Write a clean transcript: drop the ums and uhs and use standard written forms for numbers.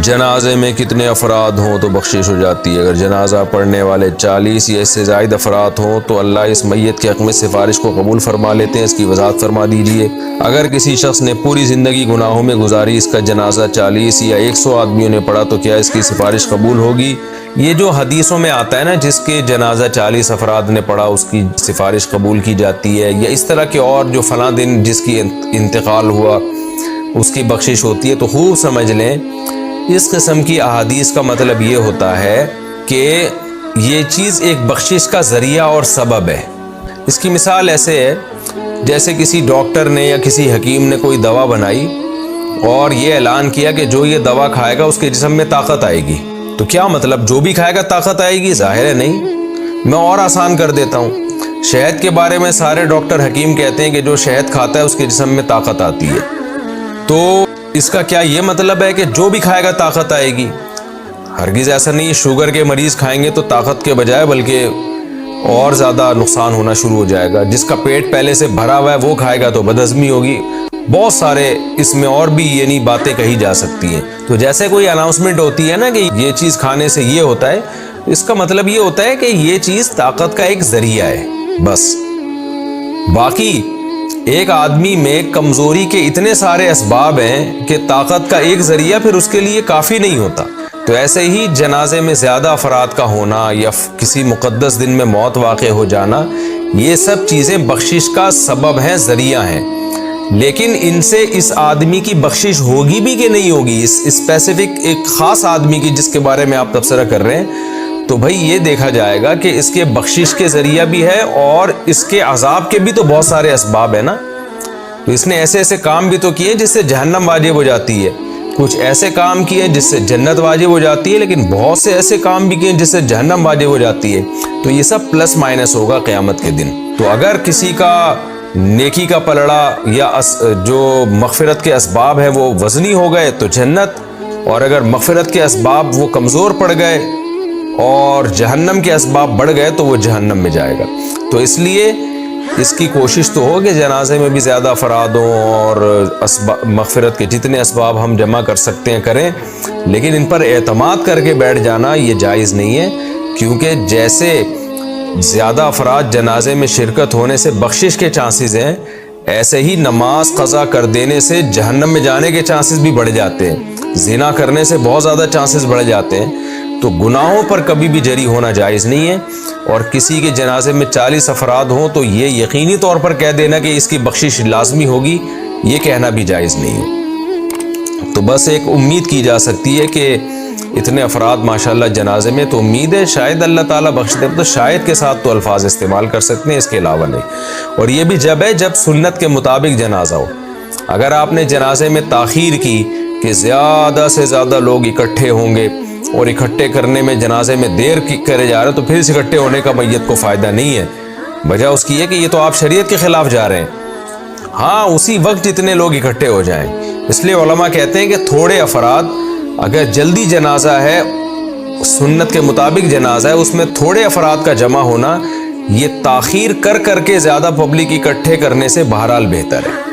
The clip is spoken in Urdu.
جنازے میں کتنے افراد ہوں تو بخشش ہو جاتی ہے؟ اگر جنازہ پڑھنے والے 40 یا اس سے زائد افراد ہوں تو اللہ اس میت کے حق میں سفارش کو قبول فرما لیتے ہیں۔ اس کی وضاحت فرما دیجئے۔ اگر کسی شخص نے پوری زندگی گناہوں میں گزاری، اس کا جنازہ 40 یا 100 آدمیوں نے پڑھا تو کیا اس کی سفارش قبول ہوگی؟ یہ جو حدیثوں میں آتا ہے نا، جس کے جنازہ 40 افراد نے پڑھا اس کی سفارش قبول کی جاتی ہے، یا اس طرح کے اور جو فلاں دن جس کی انتقال ہوا اس کی بخشش ہوتی ہے، تو خوب سمجھ لیں اس قسم کی احادیث کا مطلب یہ ہوتا ہے کہ یہ چیز ایک بخشش کا ذریعہ اور سبب ہے۔ اس کی مثال ایسے ہے جیسے کسی ڈاکٹر نے یا کسی حکیم نے کوئی دوا بنائی اور یہ اعلان کیا کہ جو یہ دوا کھائے گا اس کے جسم میں طاقت آئے گی، تو کیا مطلب جو بھی کھائے گا طاقت آئے گی؟ ظاہر ہے نہیں۔ میں اور آسان کر دیتا ہوں، شہد کے بارے میں سارے ڈاکٹر حکیم کہتے ہیں کہ جو شہد کھاتا ہے اس کے جسم میں طاقت آتی ہے، تو اس کا کیا یہ مطلب ہے کہ جو بھی کھائے گا طاقت آئے گی؟ ہرگز ایسا نہیں ہے۔ شوگر کے مریض کھائیں گے تو طاقت کے بجائے بلکہ اور زیادہ نقصان ہونا شروع ہو جائے گا۔ جس کا پیٹ پہلے سے بھرا ہوا ہے وہ کھائے گا تو بدہضمی ہوگی۔ بہت سارے اس میں اور بھی یعنی باتیں کہی جا سکتی ہیں۔ تو جیسے کوئی اناؤنسمنٹ ہوتی ہے نا کہ یہ چیز کھانے سے یہ ہوتا ہے، اس کا مطلب یہ ہوتا ہے کہ یہ چیز طاقت کا ایک ذریعہ ہے بس۔ باقی ایک آدمی میں کمزوری کے اتنے سارے اسباب ہیں کہ طاقت کا ایک ذریعہ پھر اس کے لیے کافی نہیں ہوتا۔ تو ایسے ہی جنازے میں زیادہ افراد کا ہونا یا کسی مقدس دن میں موت واقع ہو جانا، یہ سب چیزیں بخشش کا سبب ہیں، ذریعہ ہیں، لیکن ان سے اس آدمی کی بخشش ہوگی بھی کہ نہیں ہوگی؟ اس اسپیسیفک ایک خاص آدمی کی جس کے بارے میں آپ تبصرہ کر رہے ہیں، تو بھائی یہ دیکھا جائے گا کہ اس کے بخشش کے ذریعہ بھی ہے اور اس کے عذاب کے بھی تو بہت سارے اسباب ہیں نا۔ تو اس نے ایسے ایسے کام بھی تو کیے جس سے جہنم واجب ہو جاتی ہے، کچھ ایسے کام کیے جس سے جنت واجب ہو جاتی ہے، لیکن بہت سے ایسے کام بھی کیے جس سے جہنم واجب ہو جاتی ہے۔ تو یہ سب پلس مائنس ہوگا قیامت کے دن۔ تو اگر کسی کا نیکی کا پلڑا یا جو مغفرت کے اسباب ہیں وہ وزنی ہو گئے تو جنت، اور اگر مغفرت کے اسباب وہ کمزور پڑ گئے اور جہنم کے اسباب بڑھ گئے تو وہ جہنم میں جائے گا۔ تو اس لیے اس کی کوشش تو ہو کہ جنازے میں بھی زیادہ افراد ہوں اور مغفرت کے جتنے اسباب ہم جمع کر سکتے ہیں کریں، لیکن ان پر اعتماد کر کے بیٹھ جانا یہ جائز نہیں ہے، کیونکہ جیسے زیادہ افراد جنازے میں شرکت ہونے سے بخشش کے چانسز ہیں، ایسے ہی نماز قضا کر دینے سے جہنم میں جانے کے چانسز بھی بڑھ جاتے ہیں، زنا کرنے سے بہت زیادہ چانسز بڑھ جاتے ہیں۔ تو گناہوں پر کبھی بھی جری ہونا جائز نہیں ہے، اور کسی کے جنازے میں 40 افراد ہوں تو یہ یقینی طور پر کہہ دینا کہ اس کی بخشش لازمی ہوگی، یہ کہنا بھی جائز نہیں ہے۔ تو بس ایک امید کی جا سکتی ہے کہ اتنے افراد ماشاءاللہ جنازے میں، تو امید ہے شاید اللہ تعالیٰ بخش دے، تو شاید کے ساتھ تو الفاظ استعمال کر سکتے ہیں، اس کے علاوہ نہیں۔ اور یہ بھی جب ہے جب سنت کے مطابق جنازہ ہو۔ اگر آپ نے جنازے میں تاخیر کی کہ زیادہ سے زیادہ لوگ اکٹھے ہوں گے اور اکٹھے کرنے میں جنازے میں دیر کرے جا رہے ہیں، تو پھر اس اکٹھے ہونے کا میت کو فائدہ نہیں ہے۔ وجہ اس کی ہے کہ یہ تو آپ شریعت کے خلاف جا رہے ہیں۔ ہاں، اسی وقت جتنے لوگ اکٹھے ہو جائیں۔ اس لیے علماء کہتے ہیں کہ تھوڑے افراد، اگر جلدی جنازہ ہے، سنت کے مطابق جنازہ ہے، اس میں تھوڑے افراد کا جمع ہونا یہ تاخیر کر کے زیادہ پبلک اکٹھے کرنے سے بہرحال بہتر ہے۔